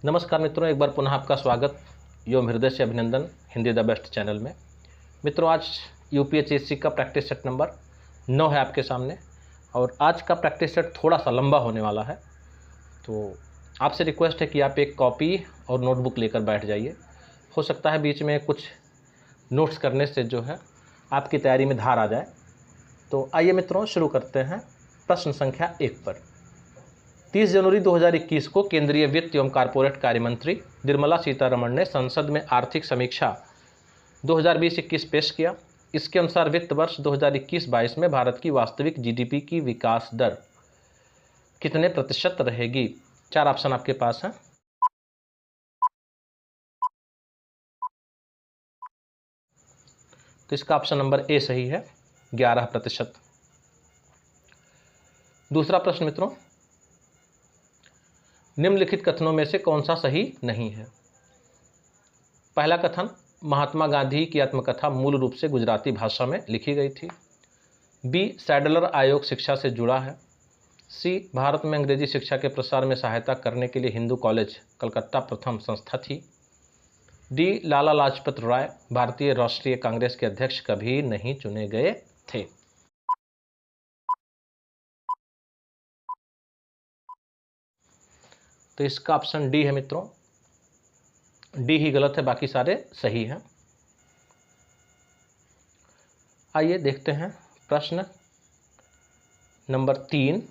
नमस्कार मित्रों, एक बार पुनः आपका स्वागत एवं हृदय से अभिनंदन हिंदी द बेस्ट चैनल में। मित्रों, आज यूपीएससी का प्रैक्टिस सेट नंबर 9 है आपके सामने और आज का प्रैक्टिस सेट थोड़ा सा लंबा होने वाला है, तो आपसे रिक्वेस्ट है कि आप एक कॉपी और नोटबुक लेकर बैठ जाइए। हो सकता है बीच में कुछ नोट्स करने से जो है आपकी तैयारी में धार आ जाए। तो आइए मित्रों, शुरू करते हैं प्रश्न संख्या 1 पर। 30 जनवरी 2021 को केंद्रीय वित्त एवं कारपोरेट कार्य मंत्री निर्मला सीतारमण ने संसद में आर्थिक समीक्षा 2020-21 पेश किया। इसके अनुसार वित्त वर्ष 2021-22 में भारत की वास्तविक जीडीपी की विकास दर कितने प्रतिशत रहेगी? 4 ऑप्शन आपके पास हैं। तो इसका ऑप्शन नंबर ए सही है, 11%। दूसरा प्रश्न मित्रों, निम्नलिखित कथनों में से कौन सा सही नहीं है? पहला कथन, महात्मा गांधी की आत्मकथा मूल रूप से गुजराती भाषा में लिखी गई थी। बी, सैडलर आयोग शिक्षा से जुड़ा है। सी, भारत में अंग्रेजी शिक्षा के प्रसार में सहायता करने के लिए हिंदू कॉलेज कलकत्ता प्रथम संस्था थी। डी, लाला लाजपत राय भारतीय राष्ट्रीय कांग्रेस के अध्यक्ष कभी नहीं चुने गए थे। तो इसका ऑप्शन डी है मित्रों, डी ही गलत है, बाकी सारे सही हैं। आइए देखते हैं प्रश्न नंबर 3।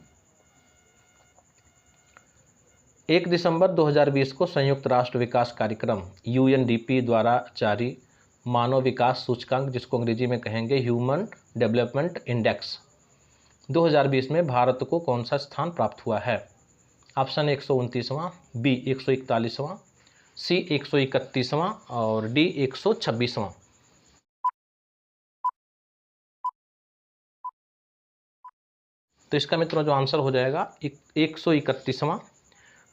1 दिसंबर 2020 को संयुक्त राष्ट्र विकास कार्यक्रम यूएनडीपी द्वारा जारी मानव विकास सूचकांक, जिसको अंग्रेजी में कहेंगे ह्यूमन डेवलपमेंट इंडेक्स, 2020 में भारत को कौन सा स्थान प्राप्त हुआ है? ऑप्शन 129वां, बी 141वां, सी 131वां और डी 126वां। तो इसका मित्रों जो आंसर हो जाएगा 131वां।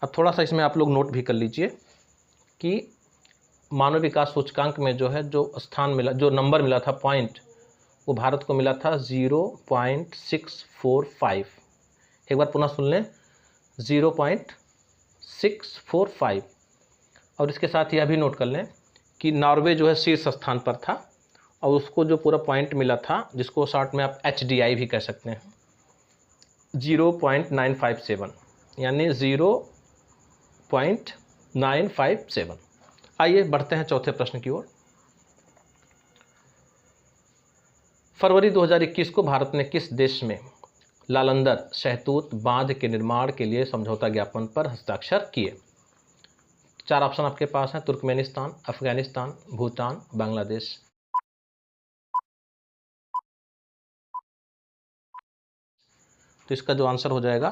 अब थोड़ा सा इसमें आप लोग नोट भी कर लीजिए कि मानव विकास सूचकांक में जो है जो स्थान मिला, जो नंबर मिला था पॉइंट, वो भारत को मिला था 0.645। एक बार पुनः सुन लें, 0.645। और इसके साथ यह भी नोट कर लें कि नॉर्वे जो है शीर्ष स्थान पर था और उसको जो पूरा पॉइंट मिला था, जिसको शॉर्ट में आप HDI भी कह सकते हैं, 0.957, यानी 0.957। आइए बढ़ते हैं चौथे प्रश्न की ओर। फरवरी 2021 को भारत ने किस देश में लालंदर शहतूत बांध के निर्माण के लिए समझौता ज्ञापन पर हस्ताक्षर किए? 4 ऑप्शन आपके पास हैं, तुर्कमेनिस्तान, अफगानिस्तान, भूटान, बांग्लादेश। तो इसका जो आंसर हो जाएगा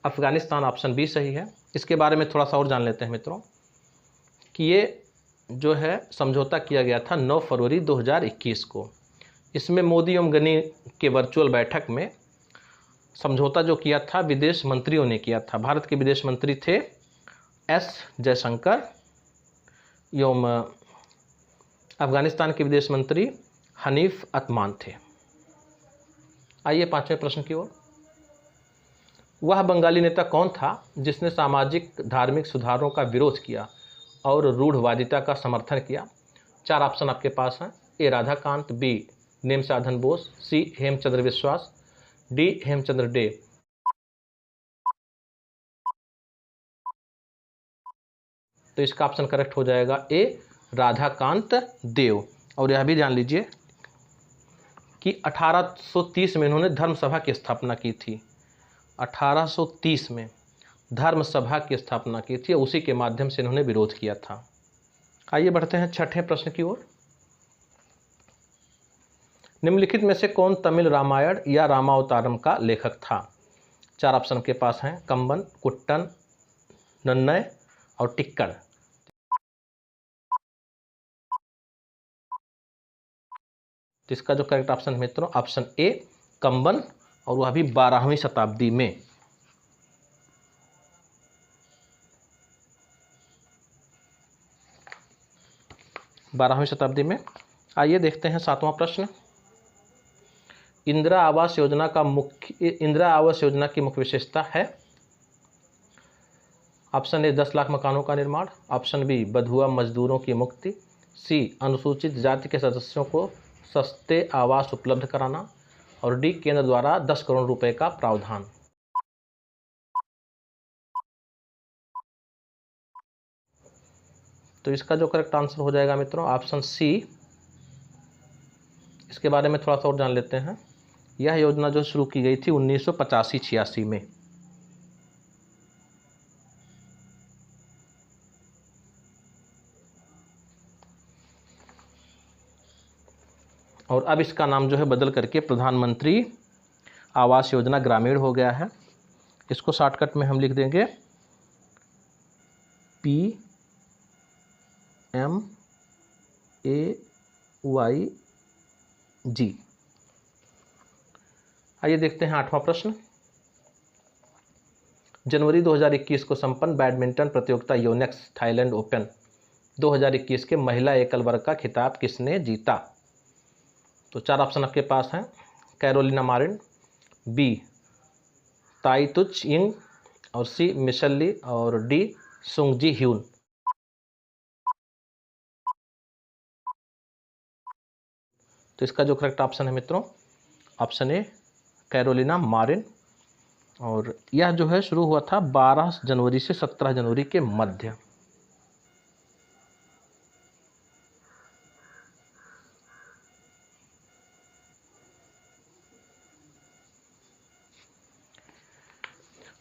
अफगानिस्तान, ऑप्शन बी सही है। इसके बारे में थोड़ा सा और जान लेते हैं मित्रों कि ये जो है समझौता किया गया था 9 फरवरी 2021 को। इसमें मोदी एवं गनी के वर्चुअल बैठक में समझौता जो किया था विदेश मंत्रियों ने किया था। भारत के विदेश मंत्री थे एस जयशंकर एवं अफगानिस्तान के विदेश मंत्री हनीफ अतमान थे। आइए पांचवें प्रश्न की ओर। वह बंगाली नेता कौन था जिसने सामाजिक धार्मिक सुधारों का विरोध किया और रूढ़वादिता का समर्थन किया? 4 ऑप्शन आपके पास हैं, ए राधाकांत, बी नेमसाधन बोस, सी हेमचंद्र विश्वास, डी हेमचंद्र डे। तो इसका ऑप्शन करेक्ट हो जाएगा ए राधाकांत देव। और यह भी जान लीजिए कि 1830 में इन्होंने धर्म सभा की स्थापना की थी। 1830 में धर्म सभा की स्थापना की थी, उसी के माध्यम से इन्होंने विरोध किया था। आइए बढ़ते हैं छठे प्रश्न की ओर। निम्नलिखित में से कौन तमिल रामायण या रामावतारम का लेखक था? 4 ऑप्शन के पास हैं, कंबन, कुट्टन, नन्नय और टिक्कड़। तो इसका जो करेक्ट ऑप्शन है मित्रों, ऑप्शन ए कंबन, और वह भी 12वीं शताब्दी में। आइए देखते हैं 7वां प्रश्न। इंदिरा आवास योजना की मुख्य विशेषता है? ऑप्शन ए 10 लाख मकानों का निर्माण, ऑप्शन बी बंधुआ मजदूरों की मुक्ति, सी अनुसूचित जाति के सदस्यों को सस्ते आवास उपलब्ध कराना, और डी केंद्र द्वारा 10 करोड़ रुपए का प्रावधान। तो इसका जो करेक्ट आंसर हो जाएगा मित्रों ऑप्शन सी। इसके बारे में थोड़ा सा और जान लेते हैं। यह योजना जो शुरू की गई थी 1985-86 में। और अब इसका नाम जो है बदल करके प्रधानमंत्री आवास योजना ग्रामीण हो गया है। इसको शॉर्टकट में हम लिख देंगे PMAYG। आइए देखते हैं 8वां प्रश्न। जनवरी 2021 को संपन्न बैडमिंटन प्रतियोगिता योनेक्स थाईलैंड ओपन 2021 के महिला एकल वर्ग का खिताब किसने जीता? तो 4 ऑप्शन आपके पास हैं। कैरोलिना मारिन, बी ताई तुच यिंग, और सी मिशेल ली, और डी सुंगजी ह्यून। तो इसका जो करेक्ट ऑप्शन है मित्रों ऑप्शन ए कैरोलिना मारिन। और यह जो है शुरू हुआ था 12 जनवरी से 17 जनवरी के मध्य।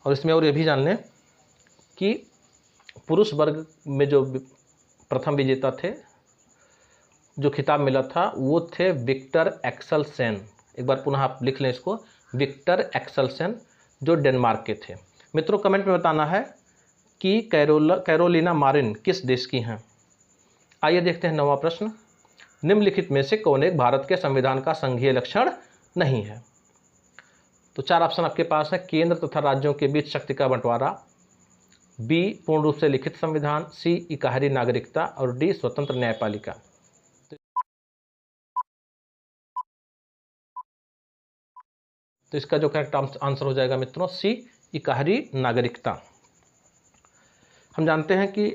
और इसमें और ये भी जान लें कि पुरुष वर्ग में जो प्रथम विजेता थे, जो खिताब मिला था, वो थे विक्टर एक्सेलसेन। एक बार पुनः आप लिख लें इसको, विक्टर एक्सेलसेन, जो डेनमार्क के थे। मित्रों कमेंट में बताना है कि कैरोलिना मारिन किस देश की हैं। आइए देखते हैं 9वां प्रश्न। निम्नलिखित में से कौन एक भारत के संविधान का संघीय लक्षण नहीं है? तो 4 ऑप्शन आपके पास है। केंद्र तथा राज्यों के बीच शक्ति का बंटवारा, बी पूर्ण रूप से लिखित संविधान, सी इकहरी नागरिकता, और डी स्वतंत्र न्यायपालिका। तो इसका जो करेक्ट आंसर हो जाएगा मित्रों सी इकहरी नागरिकता। हम जानते हैं कि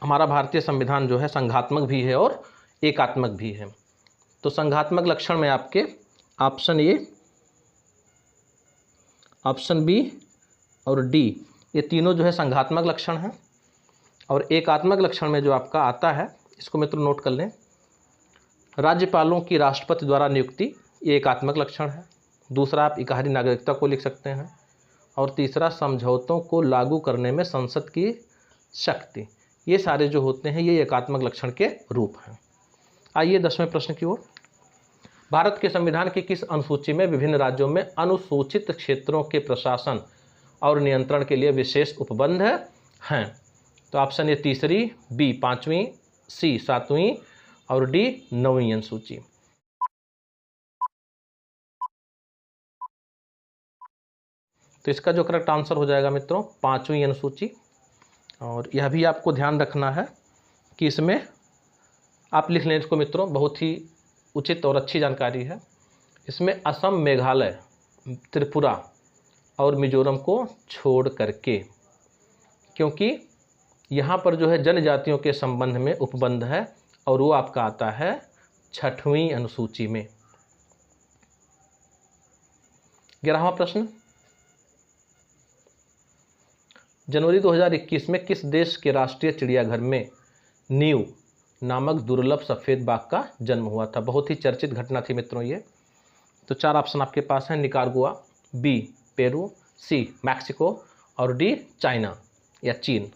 हमारा भारतीय संविधान जो है संघात्मक भी है और एकात्मक भी है। तो संघात्मक लक्षण में आपके ऑप्शन ए, ऑप्शन बी और डी, ये तीनों जो है संघात्मक लक्षण हैं। और एकात्मक लक्षण में जो आपका आता है, इसको मित्रों नोट कर लें, राज्यपालों की राष्ट्रपति द्वारा नियुक्ति, ये एकात्मक लक्षण है। दूसरा आप इकहरी नागरिकता को लिख सकते हैं। और तीसरा समझौतों को लागू करने में संसद की शक्ति। ये सारे जो होते हैं ये एकात्मक लक्षण के रूप हैं। आइए 10वें प्रश्न की ओर। भारत के संविधान की किस अनुसूची में विभिन्न राज्यों में अनुसूचित क्षेत्रों के प्रशासन और नियंत्रण के लिए विशेष उपबंध हैं? तो ऑप्शन ए तीसरी, बी 5वीं, सी 7वीं, और डी 9वीं अनुसूची। तो इसका जो करेक्ट आंसर हो जाएगा मित्रों 5वीं अनुसूची। और यह भी आपको ध्यान रखना है कि इसमें आप लिख लें इसको मित्रों, बहुत ही उचित और अच्छी जानकारी है। इसमें असम, मेघालय, त्रिपुरा और मिजोरम को छोड़ करके, क्योंकि यहाँ पर जो है जनजातियों के संबंध में उपबंध है और वो आपका आता है 6वीं अनुसूची में। 11वां प्रश्न। जनवरी 2021 में किस देश के राष्ट्रीय चिड़ियाघर में नीव नामक दुर्लभ सफ़ेद बाघ का जन्म हुआ था? बहुत ही चर्चित घटना थी मित्रों ये। तो 4 ऑप्शन आपके पास हैं। निकारागुआ, बी पेरू, सी मैक्सिको, और डी चाइना या चीन।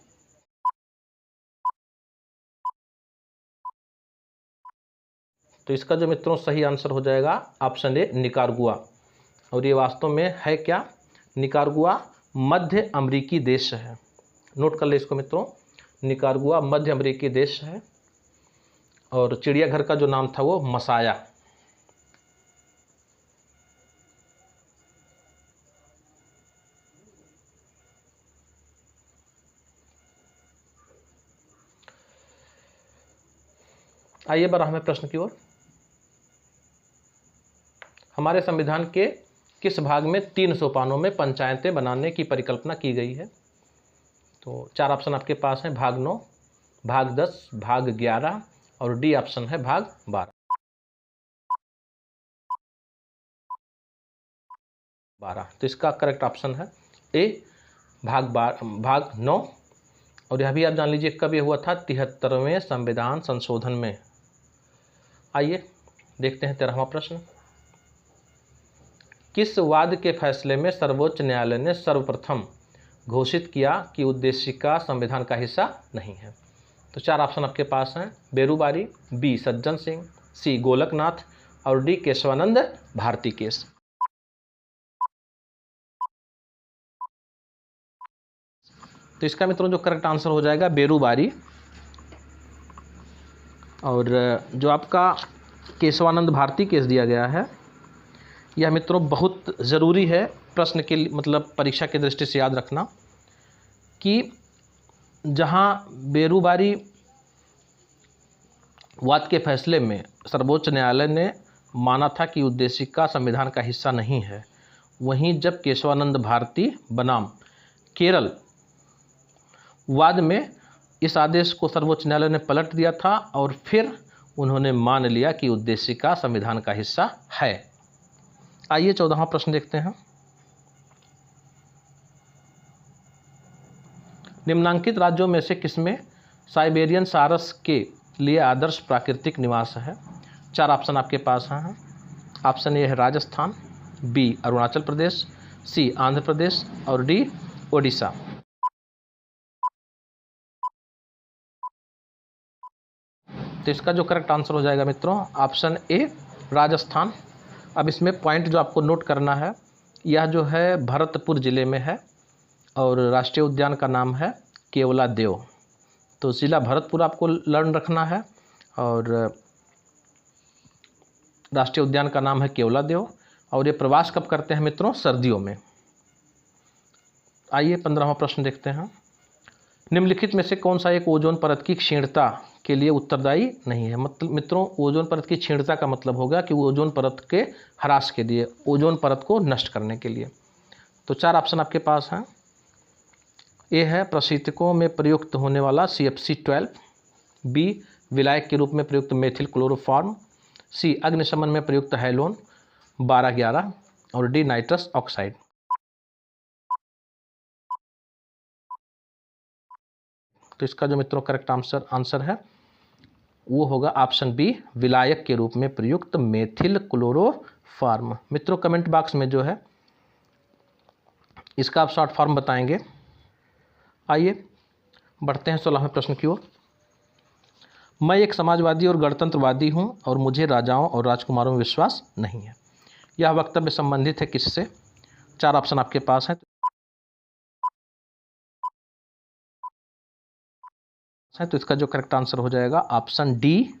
तो इसका जो मित्रों सही आंसर हो जाएगा ऑप्शन ए निकारागुआ। और ये वास्तव में है क्या? निकारागुआ मध्य अमेरिकी देश है। नोट कर ले इसको मित्रों, निकारागुआ मध्य अमेरिकी देश है। और चिड़ियाघर का जो नाम था वो मसाया। आइए 12वें प्रश्न की ओर। हमारे संविधान के किस भाग में 3 सोपानों में पंचायतें बनाने की परिकल्पना की गई है? तो 4 ऑप्शन आपके पास हैं, भाग 9, भाग 10, भाग 11 और डी ऑप्शन है भाग 12। तो इसका करेक्ट ऑप्शन है ए, भाग 9। और यह भी आप जान लीजिए कब ये हुआ था, 73वें संविधान संशोधन में। आइए देखते हैं 13वां प्रश्न। किस वाद के फैसले में सर्वोच्च न्यायालय ने सर्वप्रथम घोषित किया कि उद्देशिका संविधान का हिस्सा नहीं है? तो 4 ऑप्शन आपके पास हैं, बेरूबारी, बी सज्जन सिंह, सी गोलकनाथ और डी केशवानंद भारती केस। तो इसका मित्रों जो करेक्ट आंसर हो जाएगा बेरूबारी। और जो आपका केशवानंद भारती केस दिया गया है, यह मित्रों बहुत ज़रूरी है प्रश्न के मतलब परीक्षा की दृष्टि से याद रखना कि जहां बेरूबारी वाद के फैसले में सर्वोच्च न्यायालय ने माना था कि उद्देशिका संविधान का हिस्सा नहीं है, वहीं जब केशवानंद भारती बनाम केरल वाद में इस आदेश को सर्वोच्च न्यायालय ने पलट दिया था और फिर उन्होंने मान लिया कि उद्देशिका संविधान का हिस्सा है। आइए 14वां प्रश्न देखते हैं। निम्नांकित राज्यों में से किसमें साइबेरियन सारस के लिए आदर्श प्राकृतिक निवास है? 4 ऑप्शन आपके पास हैं। ऑप्शन ए है राजस्थान, बी अरुणाचल प्रदेश, सी आंध्र प्रदेश और डी ओडिशा। तो इसका जो करेक्ट आंसर हो जाएगा मित्रों ऑप्शन ए राजस्थान। अब इसमें पॉइंट जो आपको नोट करना है, यह जो है भरतपुर ज़िले में है और राष्ट्रीय उद्यान का नाम है केवला देव। तो ज़िला भरतपुर आपको लर्न रखना है और राष्ट्रीय उद्यान का नाम है केवला देव। और ये प्रवास कब करते हैं मित्रों? सर्दियों में। आइए 15वां प्रश्न देखते हैं। निम्नलिखित में से कौन सा एक ओजोन परत की क्षीणता के लिए उत्तरदायी नहीं है? मतलब मित्रों ओजोन परत की क्षीणता का मतलब होगा कि ओजोन परत के ह्रास के लिए, ओजोन परत को नष्ट करने के लिए। तो 4 ऑप्शन आपके पास हैं। ए है प्रशीतकों में प्रयुक्त होने वाला CFC12, बी विलायक के रूप में प्रयुक्त मेथिल क्लोरोफॉर्म, सी अग्निशमन में प्रयुक्त हैलोन 1211 और डी नाइट्रस ऑक्साइड। तो इसका जो मित्रों करेक्ट आंसर है वो होगा ऑप्शन बी विलायक के रूप में प्रयुक्त मेथिल क्लोरोफॉर्म। मित्रों कमेंट बॉक्स में जो है इसका आप शॉर्ट फॉर्म बताएंगे। आइए बढ़ते हैं 16वें प्रश्न की ओर। मैं एक समाजवादी और गणतंत्रवादी हूं और मुझे राजाओं और राजकुमारों में विश्वास नहीं है। यह वक्तव्य संबंधित है किससे? 4 ऑप्शन आपके पास हैं। तो इसका जो करेक्ट आंसर हो जाएगा ऑप्शन डी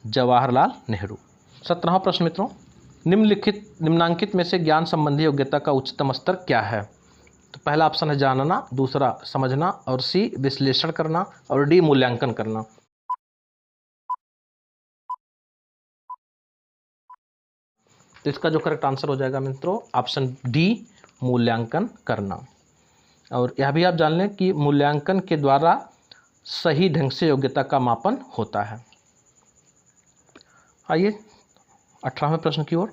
जवाहरलाल नेहरू। 17वां प्रश्न मित्रों, निम्नांकित में से ज्ञान संबंधी योग्यता का उच्चतम स्तर क्या है? तो पहला ऑप्शन है जानना, दूसरा समझना और सी विश्लेषण करना और डी मूल्यांकन करना। तो इसका जो करेक्ट आंसर हो जाएगा मित्रों ऑप्शन डी मूल्यांकन करना। और यह भी आप जान लें कि मूल्यांकन के द्वारा सही ढंग से योग्यता का मापन होता है। आइए 18वें प्रश्न की ओर।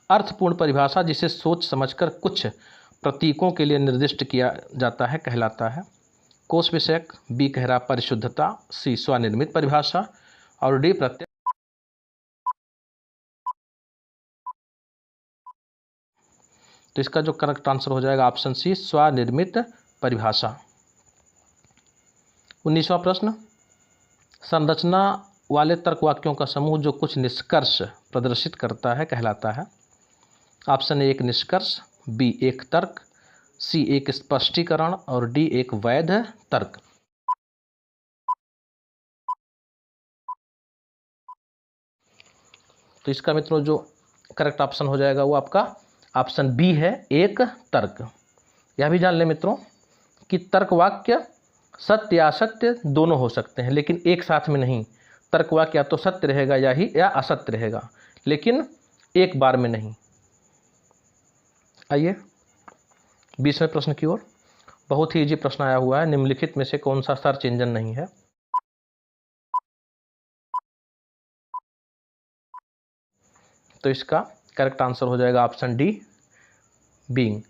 अर्थपूर्ण परिभाषा जिसे सोच समझकर कुछ प्रतीकों के लिए निर्दिष्ट किया जाता है कहलाता है? कोश विषयक, बी कह रहा परिशुद्धता, सी स्वनिर्मित परिभाषा और डी प्रत्यय। तो इसका जो करेक्ट आंसर हो जाएगा ऑप्शन सी स्वनिर्मित परिभाषा। 19वां प्रश्न, संरचना वाले तर्क वाक्यों का समूह जो कुछ निष्कर्ष प्रदर्शित करता है कहलाता है? ऑप्शन ए एक निष्कर्ष, बी एक तर्क, सी एक स्पष्टीकरण और डी एक वैध तर्क। तो इसका मित्रों जो करेक्ट ऑप्शन हो जाएगा वो आपका ऑप्शन बी है एक तर्क। यह भी जान लें मित्रों कि तर्क वाक्य सत्य या असत्य दोनों हो सकते हैं, लेकिन एक साथ में नहीं। तर्क वाक्य या तो सत्य रहेगा या असत्य रहेगा, लेकिन एक बार में नहीं। आइए 20वें प्रश्न की ओर। बहुत ही इजी प्रश्न आया हुआ है, निम्नलिखित में से कौन सा सर्च इंजन नहीं है? तो इसका करेक्ट आंसर हो जाएगा ऑप्शन डी, बीइंग।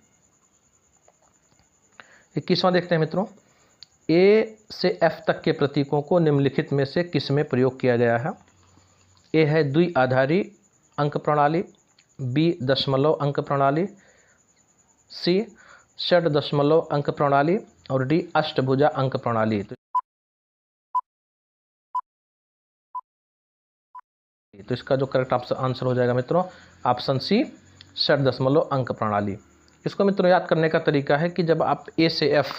21वां देखते हैं मित्रों, ए से एफ तक के प्रतीकों को निम्नलिखित में से किस में प्रयोग किया गया है? ए है द्विआधारी अंक प्रणाली, बी दशमलव अंक प्रणाली, सी षड दशमलव अंक प्रणाली और डी अष्टभुजा अंक प्रणाली। तो इसका जो करेक्ट आंसर हो जाएगा मित्रों ऑप्शन सी, षड दशमलव अंक प्रणाली। इसको मित्रों याद करने का तरीका है कि जब आप ए से एफ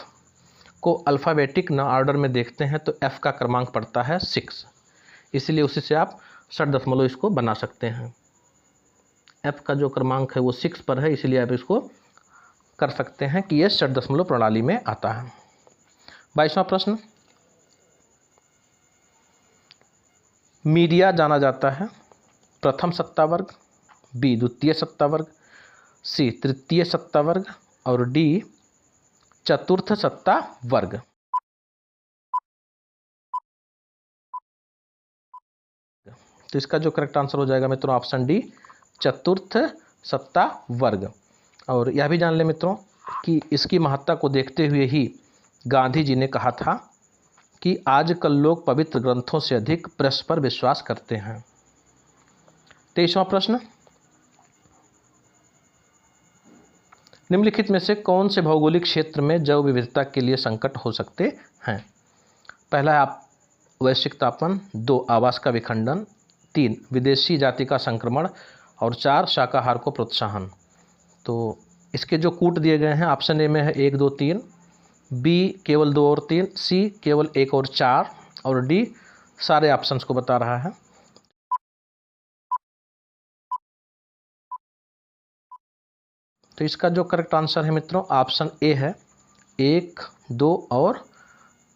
को अल्फ़ाबेटिक न ऑर्डर में देखते हैं तो एफ का क्रमांक पड़ता है 6, इसलिए उसी से आप षड दशमलव इसको बना सकते हैं। एफ का जो क्रमांक है वो 6 पर है, इसलिए आप इसको कर सकते हैं कि ये षड दशमलव प्रणाली में आता है। 22वां प्रश्न, मीडिया जाना जाता है प्रथम सत्ता वर्ग, बी द्वितीय सत्ता वर्ग, सी तृतीय सत्ता वर्ग और डी चतुर्थ सत्ता वर्ग। तो इसका जो करेक्ट आंसर हो जाएगा मित्रों ऑप्शन डी, चतुर्थ सत्ता वर्ग। और यह भी जान लें मित्रों कि इसकी महत्ता को देखते हुए ही गांधी जी ने कहा था कि आजकल लोग पवित्र ग्रंथों से अधिक प्रेस पर विश्वास करते हैं। 23वां प्रश्न, निम्नलिखित में से कौन से भौगोलिक क्षेत्र में जैव विविधता के लिए संकट हो सकते हैं? पहला है वैश्विक तापन, 2 आवास का विखंडन, 3 विदेशी जाति का संक्रमण और 4 शाकाहार को प्रोत्साहन। तो इसके जो कूट दिए गए हैं ऑप्शन ए में है 1, 2, 3, बी केवल 2 और 3, सी केवल 1 और 4 और डी सारे ऑप्शंस को बता रहा है। तो इसका जो करेक्ट आंसर है मित्रों ऑप्शन ए है 1, 2 और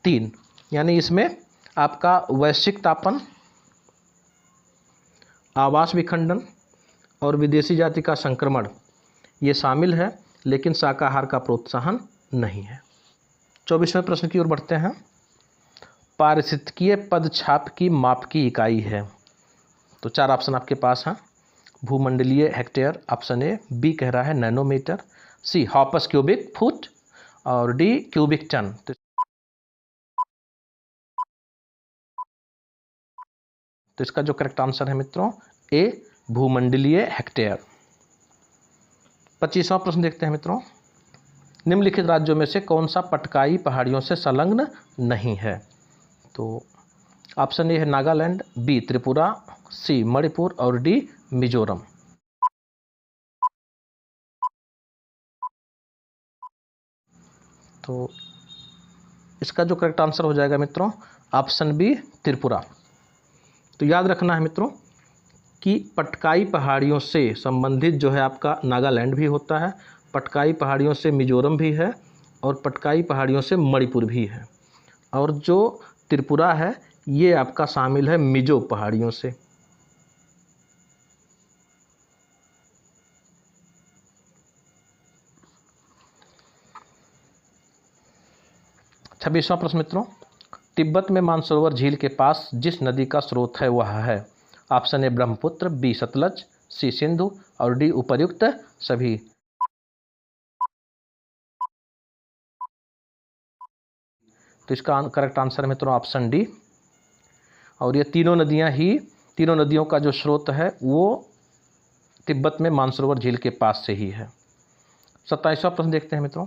3, यानी इसमें आपका वैश्विक तापन, आवास विखंडन और विदेशी जाति का संक्रमण ये शामिल है, लेकिन शाकाहार का प्रोत्साहन नहीं है। 24वें प्रश्न की ओर बढ़ते हैं, पारिस्थितिकीय पदछाप की माप की इकाई है। तो 4 ऑप्शन आपके पास हैं, भूमंडलीय हेक्टेयर ऑप्शन ए, बी कह रहा है नैनोमीटर, सी हॉपस क्यूबिक फुट और डी क्यूबिक टन। तो इसका जो करेक्ट आंसर है मित्रों ए, भूमंडलीय हेक्टेयर। 25वां प्रश्न देखते हैं मित्रों, निम्नलिखित राज्यों में से कौन सा पटकाई पहाड़ियों से संलग्न नहीं है? तो ऑप्शन ए है नागालैंड, बी त्रिपुरा, सी मणिपुर और डी मिजोरम। तो इसका जो करेक्ट आंसर हो जाएगा मित्रों ऑप्शन बी, त्रिपुरा। तो याद रखना है मित्रों कि पटकाई पहाड़ियों से संबंधित जो है आपका नागालैंड भी होता है, पटकाई पहाड़ियों से मिजोरम भी है और पटकाई पहाड़ियों से मणिपुर भी है, और जो त्रिपुरा है ये आपका शामिल है मिजो पहाड़ियों से। छब्बीसवां प्रश्न मित्रों, तिब्बत में मानसरोवर झील के पास जिस नदी का स्रोत है वह है? Option A Brahmaputra, B Sutlej, C Sindhu और डी उपर्युक्त सभी। तो इसका करेक्ट आंसर है मित्रों ऑप्शन डी, और ये तीनों नदियों का जो स्रोत है वो तिब्बत में मानसरोवर झील के पास से ही है। 27वां प्रश्न देखते हैं मित्रों,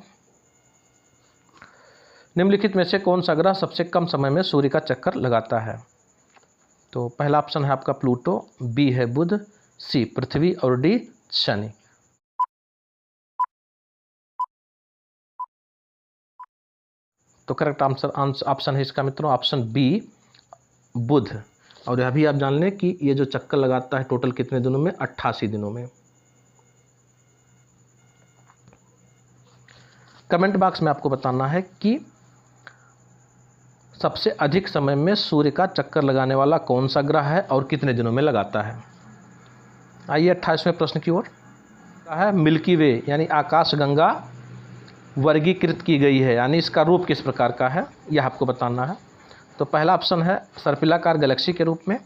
निम्नलिखित में से कौन सा ग्रह सबसे कम समय में सूर्य का चक्कर लगाता है? तो पहला ऑप्शन है आपका प्लूटो, बी है बुध, सी पृथ्वी और डी शनि। तो करेक्ट आंसर ऑप्शन है इसका मित्रों ऑप्शन बी, बुध। और यह भी आप जान लें कि ये जो चक्कर लगाता है टोटल कितने दिनों में? 88 दिनों में। कमेंट बॉक्स में आपको बताना है कि सबसे अधिक समय में सूर्य का चक्कर लगाने वाला कौन सा ग्रह है और कितने दिनों में लगाता है। आइए 28वें प्रश्न की ओर। है मिल्की वे यानी आकाशगंगा वर्गीकृत की गई है, यानी इसका रूप किस प्रकार का है यह आपको बताना है। तो पहला ऑप्शन है सर्पिलाकार गैलेक्सी के रूप में,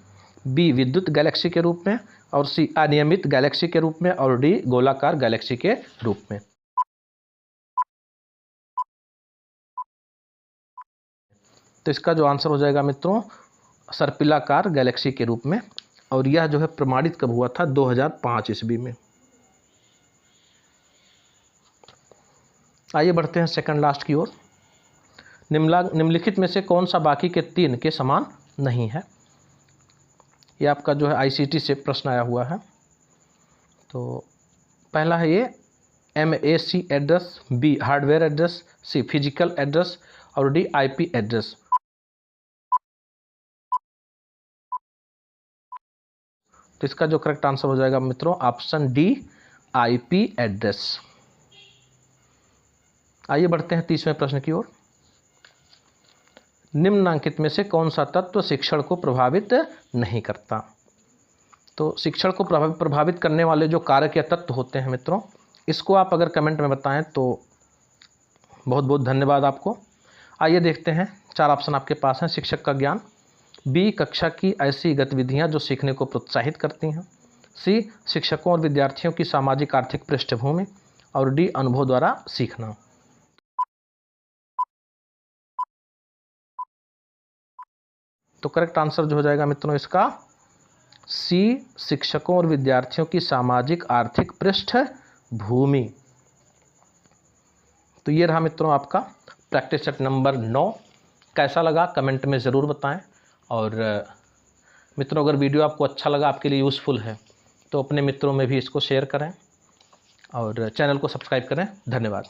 बी विद्युत गैलेक्सी के रूप में, और सी अनियमित गैलेक्सी के रूप में, और डी गोलाकार गैलेक्सी के रूप में। तो इसका जो आंसर हो जाएगा मित्रों सर्पिलाकार गैलेक्सी के रूप में, और यह जो है प्रमाणित कब हुआ था 2005 ईस्वी में। आइए बढ़ते हैं सेकंड लास्ट की ओर। निम्नलिखित में से कौन सा बाकी के 3 के समान नहीं है? ये आपका जो है आईसीटी से प्रश्न आया हुआ है। तो पहला है ये MAC address, B hardware address, C physical address, और डी IP एड्रेस। तो इसका जो करेक्ट आंसर हो जाएगा मित्रों ऑप्शन डी IP एड्रेस। आइए बढ़ते हैं तीसवें प्रश्न की ओर। निम्नांकित में से कौन सा तत्व शिक्षण को प्रभावित नहीं करता? तो शिक्षण को प्रभावित करने वाले जो कारक या तत्व होते हैं मित्रों, इसको आप अगर कमेंट में बताएं तो बहुत बहुत धन्यवाद आपको। आइए देखते हैं, 4 ऑप्शन आपके पास हैं। शिक्षक का ज्ञान, बी कक्षा की ऐसी गतिविधियां जो सीखने को प्रोत्साहित करती हैं, सी शिक्षकों और विद्यार्थियों की सामाजिक आर्थिक पृष्ठभूमि, और डी अनुभव द्वारा सीखना। तो करेक्ट आंसर जो हो जाएगा मित्रों इसका सी शिक्षकों और विद्यार्थियों की सामाजिक आर्थिक पृष्ठभूमि। तो ये रहा मित्रों आपका प्रैक्टिस सेट नंबर 9। कैसा लगा कमेंट में ज़रूर बताएं। और मित्रों अगर वीडियो आपको अच्छा लगा, आपके लिए यूज़फुल है, तो अपने मित्रों में भी इसको शेयर करें और चैनल को सब्सक्राइब करें। धन्यवाद।